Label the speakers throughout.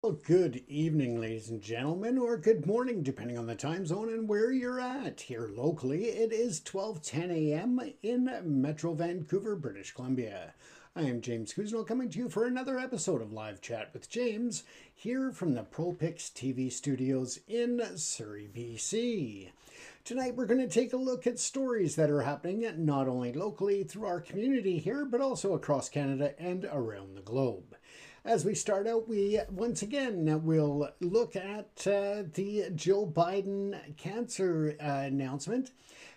Speaker 1: Well, good evening, ladies and gentlemen, or good morning, depending on the time zone and where you're at. Here locally, it is 12:10 a.m. in Metro Vancouver, British Columbia. I am James Kuzno coming to you for another episode of Live Chat with James, here from the ProPix TV studios in Surrey, BC. Tonight, we're going to take a look at stories that are happening not only locally through our community here, but also across Canada and around the globe. As we start out, we once again will look at the Joe Biden cancer announcement.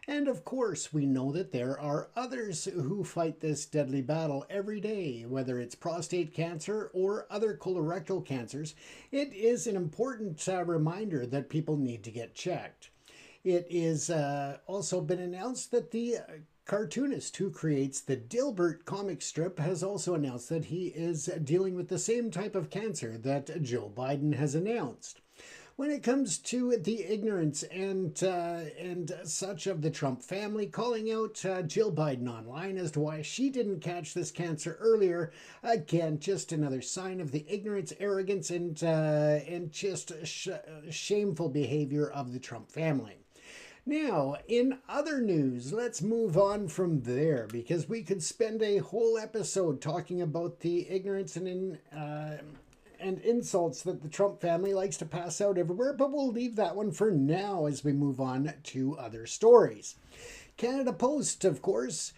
Speaker 1: And of course, we know that there are others who fight this deadly battle every day, whether it's prostate cancer or other colorectal cancers. It is an important reminder that people need to get checked. It is also been announced that the cartoonist who creates the Dilbert comic strip has also announced that he is dealing with the same type of cancer that Joe Biden has announced. When it comes to the ignorance and such of the Trump family calling out Jill Biden online as to why she didn't catch this cancer earlier, again, just another sign of the ignorance, arrogance, and just shameful behavior of the Trump family. Now, in other news, let's move on from there because we could spend a whole episode talking about the ignorance and insults that the Trump family likes to pass out everywhere, but we'll leave that one for now as we move on to other stories. Canada Post, of course,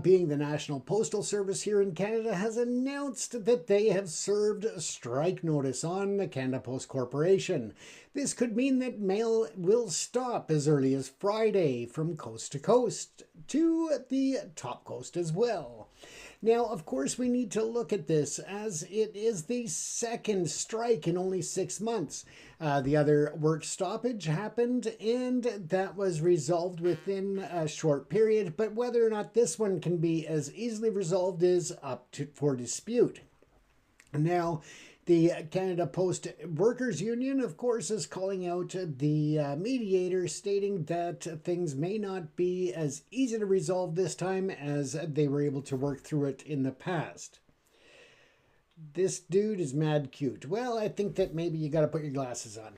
Speaker 1: being the National Postal Service here in Canada, has announced that they have served a strike notice on the Canada Post Corporation. This could mean that mail will stop as early as Friday from coast to coast to the top coast as well. Now, of course, we need to look at this as it is the second strike in only 6 months. The other work stoppage happened and that was resolved within a short period, but whether or not this one can be as easily resolved is for dispute. Now, the Canada Post Workers Union, of course, is calling out the mediator, stating that things may not be as easy to resolve this time as they were able to work through it in the past. This dude is mad cute. Well, I think that maybe you got to put your glasses on.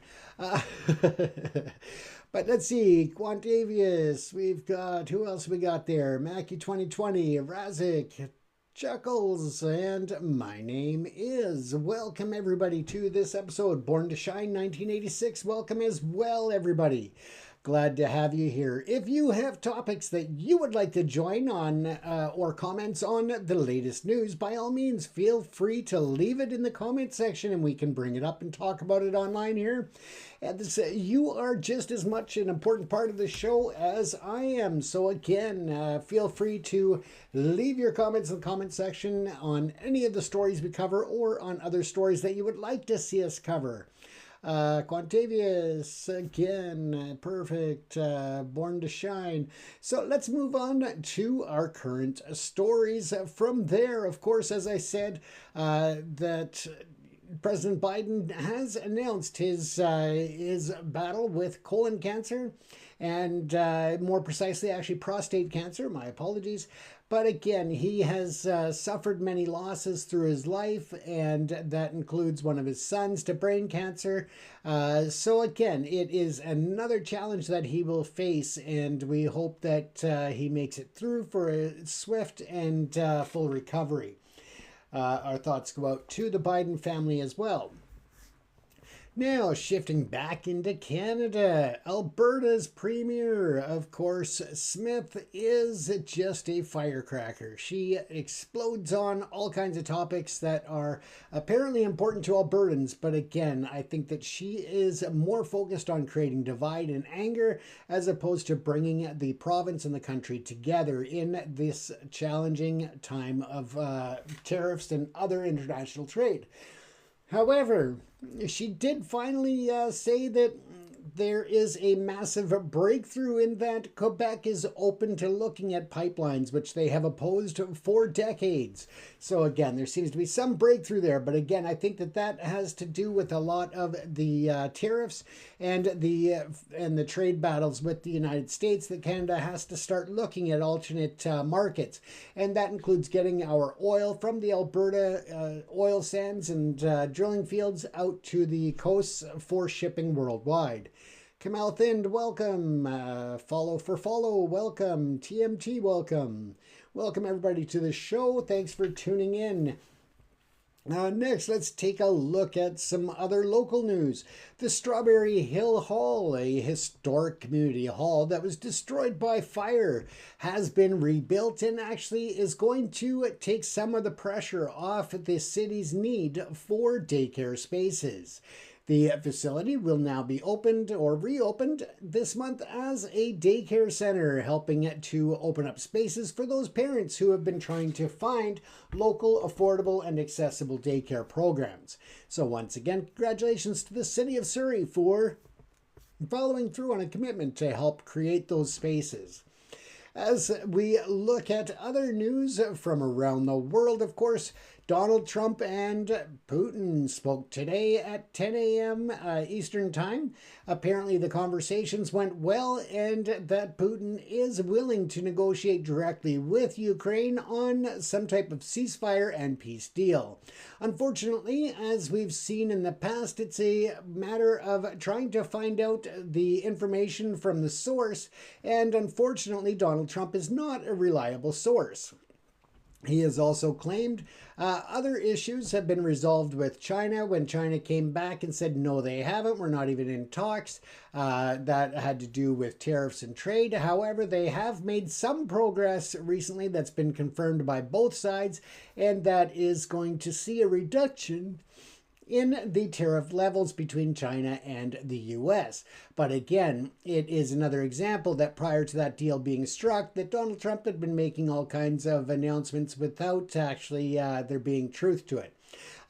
Speaker 1: But let's see. Quantavius, we've got, who else we got there? Mackie 2020, Razik, Chuckles, and my name is. Welcome everybody to this episode, Born to Shine 1986. Welcome as well, everybody. Glad to have you here. If you have topics that you would like to join on or comments on the latest news, by all means, feel free to leave it in the comment section and we can bring it up and talk about it online here. And you are just as much an important part of the show as I am. So again, feel free to leave your comments in the comment section on any of the stories we cover or on other stories that you would like to see us cover. Quantavius, again, perfect, Born to Shine. So let's move on to our current stories. From there, of course, as I said, that President Biden has announced his battle with colon cancer and more precisely, actually, prostate cancer. My apologies. But again, he has suffered many losses through his life, and that includes one of his sons to brain cancer. So again, it is another challenge that he will face, and we hope that he makes it through for a swift and full recovery. Our thoughts go out to the Biden family as well. Now, shifting back into Canada, Alberta's Premier, of course, Smith, is just a firecracker. She explodes on all kinds of topics that are apparently important to Albertans, but again, I think that she is more focused on creating divide and anger as opposed to bringing the province and the country together in this challenging time of tariffs and other international trade. However, she did finally say that there is a massive breakthrough in that Quebec is open to looking at pipelines, which they have opposed for decades. So again, there seems to be some breakthrough there. But again, I think that that has to do with a lot of the tariffs and the trade battles with the United States, that Canada has to start looking at alternate markets. And that includes getting our oil from the Alberta oil sands and drilling fields out to the coasts for shipping worldwide. Kamal Thind, welcome. Follow for follow, welcome. TMT, welcome. Welcome everybody to the show. Thanks for tuning in. Next, let's take a look at some other local news. The Strawberry Hill Hall, a historic community hall that was destroyed by fire, has been rebuilt and actually is going to take some of the pressure off the city's need for daycare spaces. The facility will now be opened or reopened this month as a daycare center, helping to open up spaces for those parents who have been trying to find local, affordable, and accessible daycare programs. So once again, congratulations to the City of Surrey for following through on a commitment to help create those spaces. As we look at other news from around the world, of course, Donald Trump and Putin spoke today at 10 a.m. Eastern Time. Apparently, the conversations went well and that Putin is willing to negotiate directly with Ukraine on some type of ceasefire and peace deal. Unfortunately, as we've seen in the past, it's a matter of trying to find out the information from the source, and unfortunately, Donald Trump is not a reliable source. He has also claimed other issues have been resolved with China when China came back and said, no, they haven't. We're not even in talks. That had to do with tariffs and trade. However, they have made some progress recently that's been confirmed by both sides, and that is going to see a reduction in the tariff levels between China and the US. But again, it is another example that prior to that deal being struck, that Donald Trump had been making all kinds of announcements without actually there being truth to it.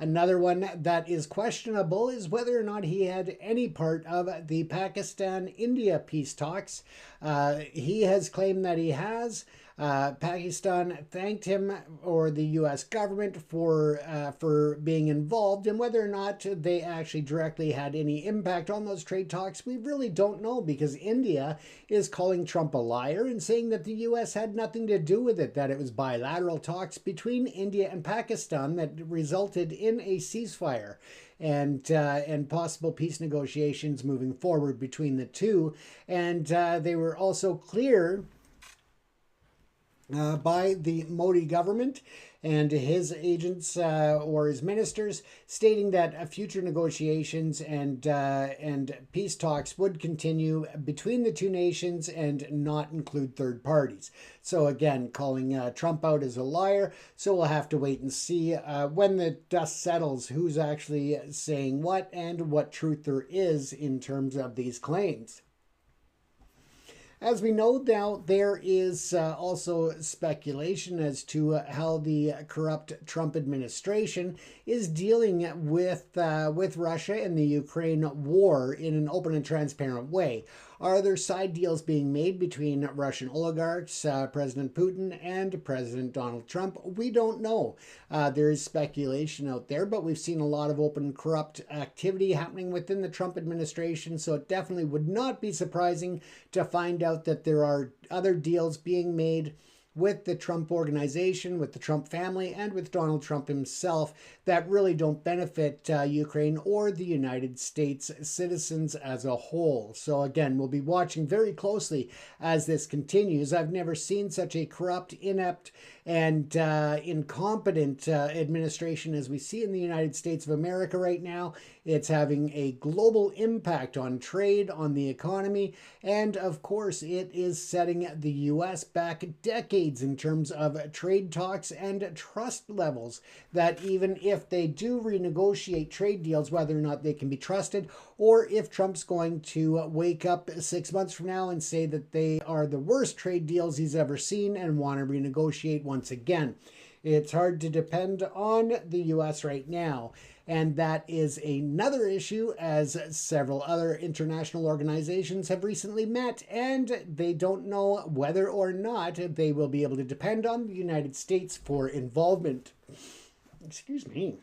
Speaker 1: Another one that is questionable is whether or not he had any part of the Pakistan-India peace talks. He has claimed that he has. Pakistan thanked him, or the U.S. government, for being involved, and whether or not they actually directly had any impact on those trade talks, we really don't know, because India is calling Trump a liar and saying that the U.S. had nothing to do with it, that it was bilateral talks between India and Pakistan that resulted in a ceasefire and possible peace negotiations moving forward between the two. And they were also clear by the Modi government and his agents or his ministers, stating that future negotiations and peace talks would continue between the two nations and not include third parties. So again, calling Trump out as a liar. So we'll have to wait and see when the dust settles who's actually saying what and what truth there is in terms of these claims. As we know now, there is also speculation as to how the corrupt Trump administration is dealing with Russia and the Ukraine war in an open and transparent way. Are there side deals being made between Russian oligarchs, President Putin, and President Donald Trump? We don't know. There is speculation out there, but we've seen a lot of open corrupt activity happening within the Trump administration, so it definitely would not be surprising to find out that there are other deals being made with the Trump organization, with the Trump family, and with Donald Trump himself that really don't benefit Ukraine or the United States citizens as a whole. So again, we'll be watching very closely as this continues. I've never seen such a corrupt, inept, and incompetent administration as we see in the United States of America right now. It's having a global impact on trade, on the economy, and of course it is setting the U.S. back decades in terms of trade talks and trust levels, that even if they do renegotiate trade deals, whether or not they can be trusted, or if Trump's going to wake up 6 months from now and say that they are the worst trade deals he's ever seen and want to renegotiate once again. It's hard to depend on the US right now. And that is another issue, as several other international organizations have recently met, and they don't know whether or not they will be able to depend on the United States for involvement. Excuse me.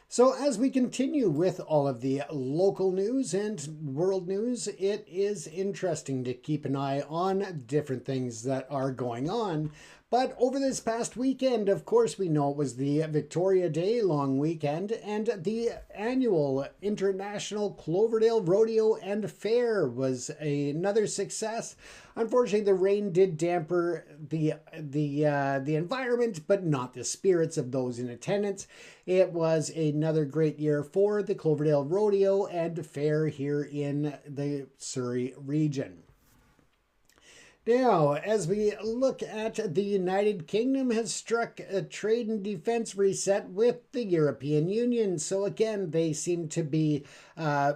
Speaker 1: So, as we continue with all of the local news and world news, it is interesting to keep an eye on different things that are going on. But over this past weekend, of course, we know it was the Victoria Day long weekend, and the annual International Cloverdale Rodeo and Fair was another success. Unfortunately, the rain did damper the environment, but not the spirits of those in attendance. It was another great year for the Cloverdale Rodeo and Fair here in the Surrey region. Now, as we look at the United Kingdom has struck a trade and defense reset with the European Union. So again, they seem to be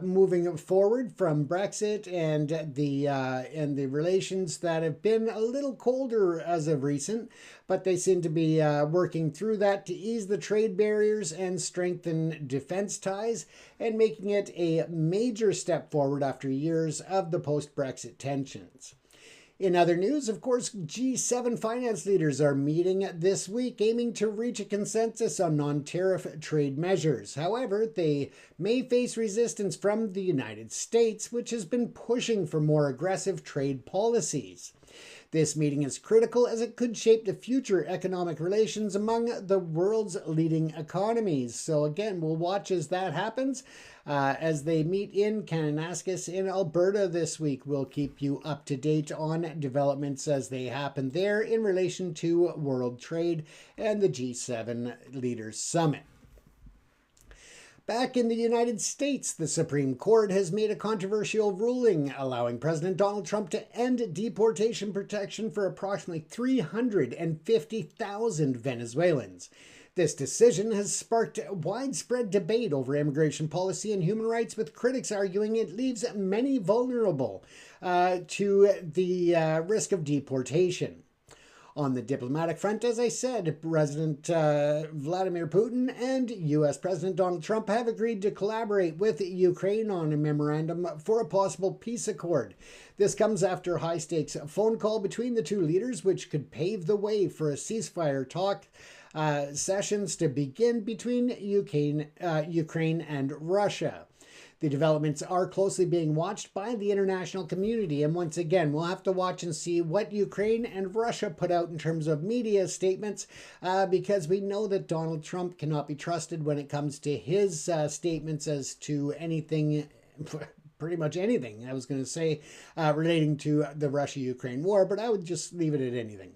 Speaker 1: moving forward from Brexit and the relations that have been a little colder as of recent, but they seem to be working through that to ease the trade barriers and strengthen defense ties, and making it a major step forward after years of the post-Brexit tensions. In other news, of course, G7 finance leaders are meeting this week, aiming to reach a consensus on non-tariff trade measures. However, they may face resistance from the United States, which has been pushing for more aggressive trade policies. This meeting is critical as it could shape the future economic relations among the world's leading economies. So again, we'll watch as that happens. As they meet in Kananaskis in Alberta this week, we'll keep you up to date on developments as they happen there in relation to world trade and the G7 Leaders Summit. Back in the United States, the Supreme Court has made a controversial ruling allowing President Donald Trump to end deportation protection for approximately 350,000 Venezuelans. This decision has sparked widespread debate over immigration policy and human rights, with critics arguing it leaves many vulnerable to the risk of deportation. On the diplomatic front, as I said, President Vladimir Putin and U.S. President Donald Trump have agreed to collaborate with Ukraine on a memorandum for a possible peace accord. This comes after a high-stakes phone call between the two leaders, which could pave the way for a ceasefire talk sessions to begin between Ukraine and Russia. The developments are closely being watched by the international community, and once again, we'll have to watch and see what Ukraine and Russia put out in terms of media statements, because we know that Donald Trump cannot be trusted when it comes to his statements as to anything, pretty much anything, I was going to say, relating to the Russia-Ukraine war, but I would just leave it at anything.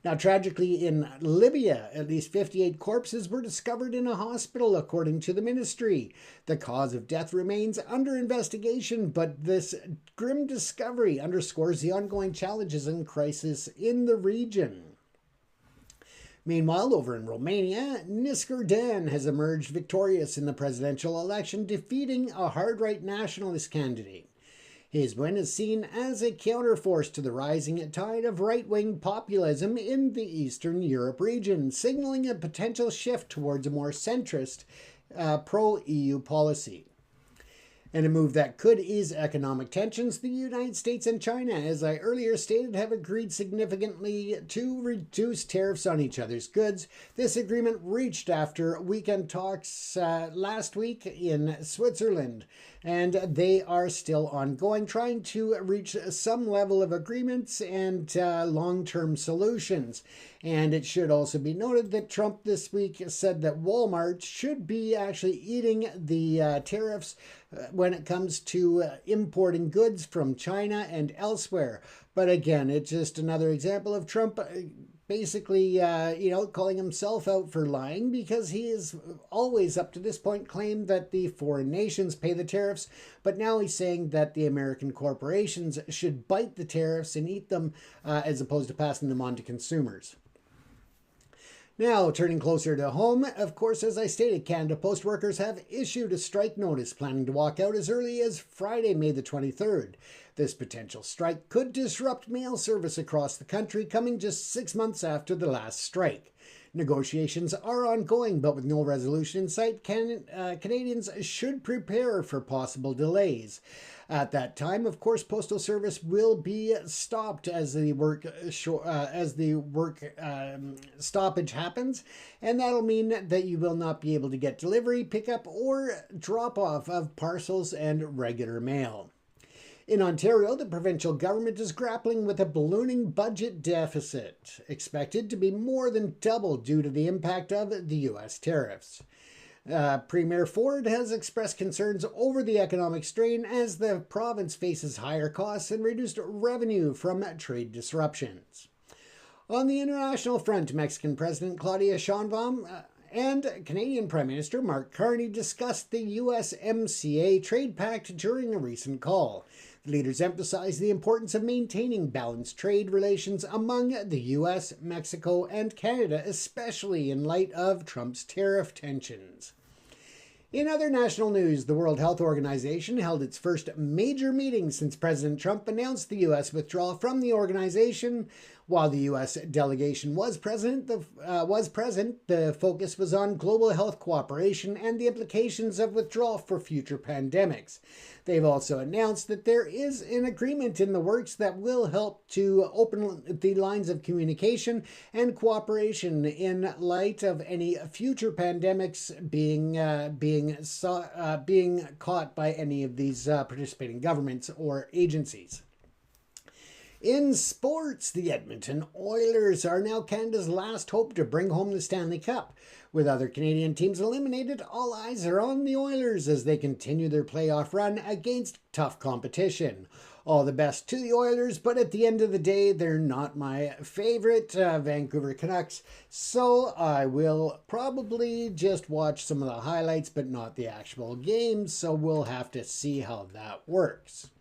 Speaker 1: Now, tragically, in Libya, at least 58 corpses were discovered in a hospital, according to the ministry. The cause of death remains under investigation, but this grim discovery underscores the ongoing challenges and crisis in the region. Meanwhile, over in Romania, Niscur Dan has emerged victorious in the presidential election, defeating a hard-right nationalist candidate. His win is seen as a counterforce to the rising tide of right-wing populism in the Eastern Europe region, signaling a potential shift towards a more centrist pro-EU policy. In a move that could ease economic tensions, the United States and China, as I earlier stated, have agreed significantly to reduce tariffs on each other's goods. This agreement reached after weekend talks last week in Switzerland, and they are still ongoing, trying to reach some level of agreements and long-term solutions. And it should also be noted that Trump this week said that Walmart should be actually eating the tariffs when it comes to importing goods from China and elsewhere. But again, it's just another example of Trump basically, calling himself out for lying, because he has always, up to this point, claimed that the foreign nations pay the tariffs, but now he's saying that the American corporations should bite the tariffs and eat them as opposed to passing them on to consumers. Now, turning closer to home, of course, as I stated, Canada Post workers have issued a strike notice, planning to walk out as early as Friday, May the 23rd. This potential strike could disrupt mail service across the country, coming just 6 months after the last strike. Negotiations are ongoing, but with no resolution in sight, Canadians should prepare for possible delays. At that time, of course, postal service will be stopped as the work stoppage happens, and that'll mean that you will not be able to get delivery, pickup, or drop off of parcels and regular mail. In Ontario, the provincial government is grappling with a ballooning budget deficit, expected to be more than double due to the impact of the U.S. tariffs. Premier Ford has expressed concerns over the economic strain as the province faces higher costs and reduced revenue from trade disruptions. On the international front, Mexican President Claudia Sheinbaum and Canadian Prime Minister Mark Carney discussed the USMCA trade pact during a recent call. The leaders emphasized the importance of maintaining balanced trade relations among the US, Mexico, and Canada, especially in light of Trump's tariff tensions. In other national news, the World Health Organization held its first major meeting since President Trump announced the U.S. withdrawal from the organization. While the U.S. delegation was present, the focus was on global health cooperation and the implications of withdrawal for future pandemics. They've also announced that there is an agreement in the works that will help to open the lines of communication and cooperation in light of any future pandemics being caught by any of these participating governments or agencies. In sports, the Edmonton Oilers are now Canada's last hope to bring home the Stanley Cup. With other Canadian teams eliminated, all eyes are on the Oilers as they continue their playoff run against tough competition. All the best to the Oilers, but at the end of the day, they're not my favorite Vancouver Canucks, so I will probably just watch some of the highlights, but not the actual games, so we'll have to see how that works.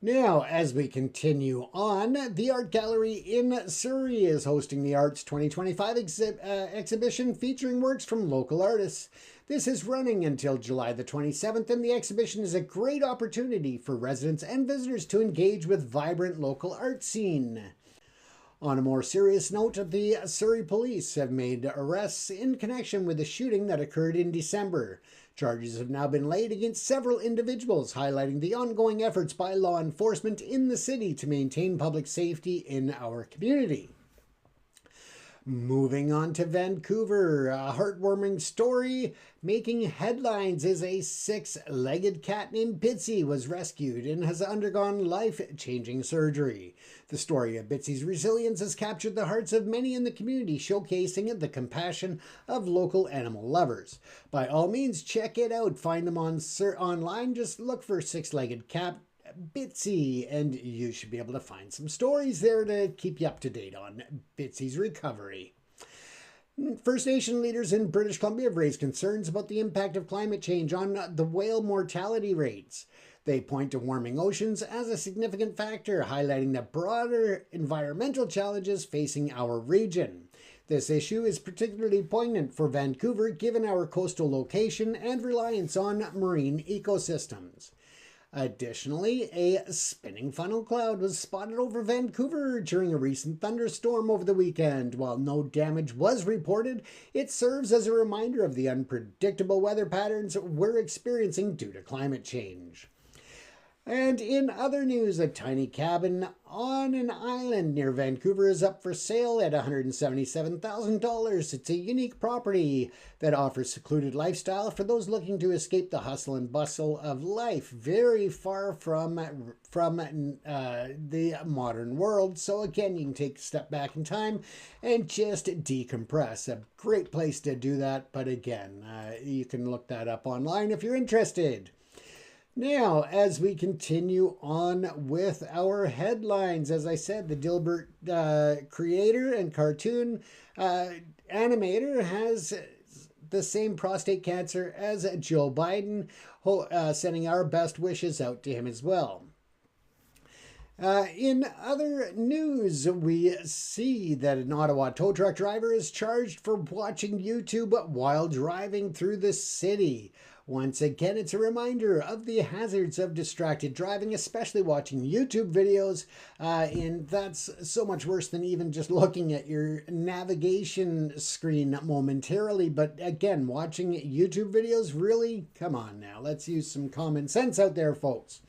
Speaker 1: Now, as we continue on, the Art Gallery in Surrey is hosting the Arts 2025 exhibition featuring works from local artists. This is running until July the 27th, and the exhibition is a great opportunity for residents and visitors to engage with vibrant local art scene. On a more serious note, the Surrey police have made arrests in connection with the shooting that occurred in December. Charges have now been laid against several individuals, highlighting the ongoing efforts by law enforcement in the city to maintain public safety in our community. Moving on to Vancouver, a heartwarming story making headlines is a six-legged cat named Bitsy was rescued and has undergone life-changing surgery. The story of Bitsy's resilience has captured the hearts of many in the community, showcasing the compassion of local animal lovers. By all means, check it out. Find them online. Just look for six-legged cat Bitsy, and you should be able to find some stories there to keep you up to date on Bitsy's recovery. First Nation leaders in British Columbia have raised concerns about the impact of climate change on the whale mortality rates. They point to warming oceans as a significant factor, highlighting the broader environmental challenges facing our region. This issue is particularly poignant for Vancouver given our coastal location and reliance on marine ecosystems. Additionally, a spinning funnel cloud was spotted over Vancouver during a recent thunderstorm over the weekend. While no damage was reported, it serves as a reminder of the unpredictable weather patterns we're experiencing due to climate change. And in other news, a tiny cabin on an island near Vancouver is up for sale at $177,000. It's a unique property that offers secluded lifestyle for those looking to escape the hustle and bustle of life, very far from the modern world. So again, you can take a step back in time and just decompress. A great place to do that, but again, you can look that up online if you're interested. Now, as we continue on with our headlines, as I said, the Dilbert creator and cartoon animator has the same prostate cancer as Joe Biden, sending our best wishes out to him as well. In other news, we see that an Ottawa tow truck driver is charged for watching YouTube while driving through the city. Once again, it's a reminder of the hazards of distracted driving, especially watching YouTube videos. And that's so much worse than even just looking at your navigation screen momentarily. But again, watching YouTube videos, really, come on now. Let's use some common sense out there, folks.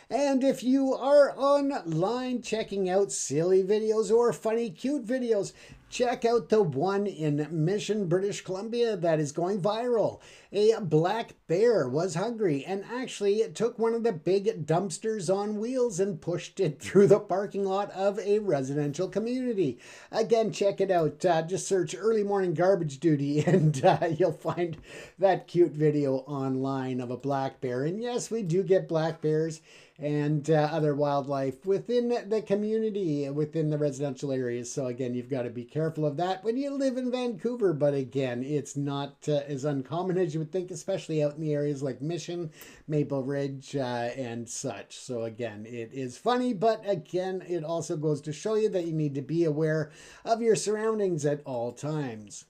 Speaker 1: And if you are online checking out silly videos or funny, cute videos, check out the one in Mission, British Columbia that is going viral. A black bear was hungry and actually took one of the big dumpsters on wheels and pushed it through the parking lot of a residential community. Again, check it out. Just search early morning garbage duty and you'll find that cute video online of a black bear. And yes, we do get black bears and other wildlife within the community, within the residential areas. So again, you've got to be careful of that when you live in Vancouver. But again, it's not as uncommon as you would think, especially out in the areas like Mission, Maple Ridge, and such. So again, it is funny, but again, it also goes to show you that you need to be aware of your surroundings at all times.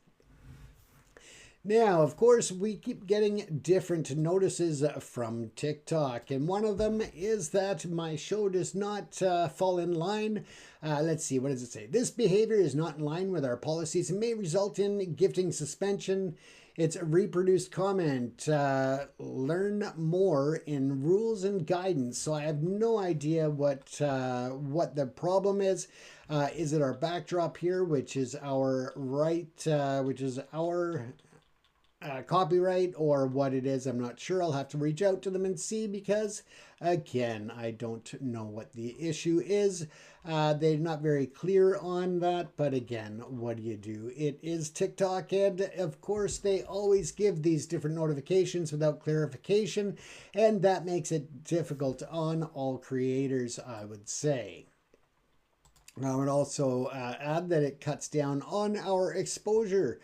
Speaker 1: Now, of course, we keep getting different notices from TikTok, and one of them is that my show does not fall in line. Let's see, what does it say? This behavior is not in line with our policies and may result in gifting suspension. It's a reproduced comment. Learn more in rules and guidance. So I have no idea what the problem is. Is it our backdrop here, which is our copyright, or what it is? I'm not sure. I'll have to reach out to them and see, because again, I don't know what the issue is. They're not very clear on that, but again, what do you do? It is TikTok, and of course they always give these different notifications without clarification, and that makes it difficult on all creators, I would say. I would also add that it cuts down on our exposure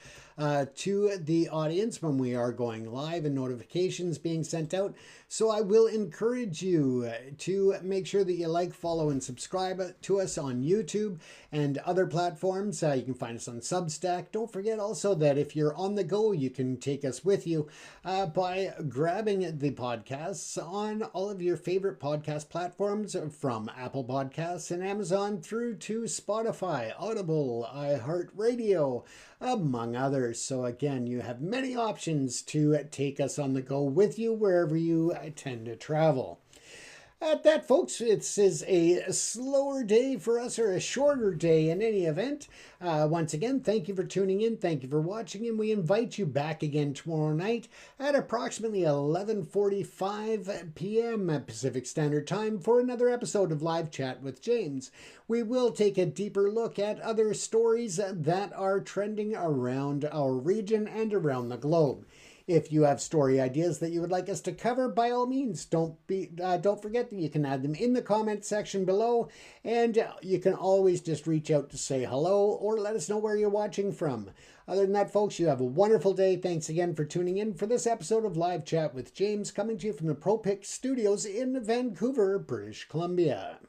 Speaker 1: to the audience when we are going live and notifications being sent out. So I will encourage you to make sure that you like, follow, and subscribe to us on YouTube and other platforms. You can find us on Substack. Don't forget also that if you're on the go, you can take us with you by grabbing the podcasts on all of your favorite podcast platforms, from Apple Podcasts and Amazon through to Spotify, Audible, iHeartRadio, among others. So again, you have many options to take us on the go with you wherever you tend to travel. At that, folks, this is a slower day for us, or a shorter day in any event. Once again, thank you for tuning in. Thank you for watching, and we invite you back again tomorrow night at approximately 11:45 p.m. Pacific Standard Time for another episode of Live Chat with James. We will take a deeper look at other stories that are trending around our region and around the globe. If you have story ideas that you would like us to cover, by all means, don't forget that you can add them in the comment section below, and you can always just reach out to say hello or let us know where you're watching from. Other than that, folks, you have a wonderful day. Thanks again for tuning in for this episode of Live Chat with James, coming to you from the ProPic Studios in Vancouver, British Columbia.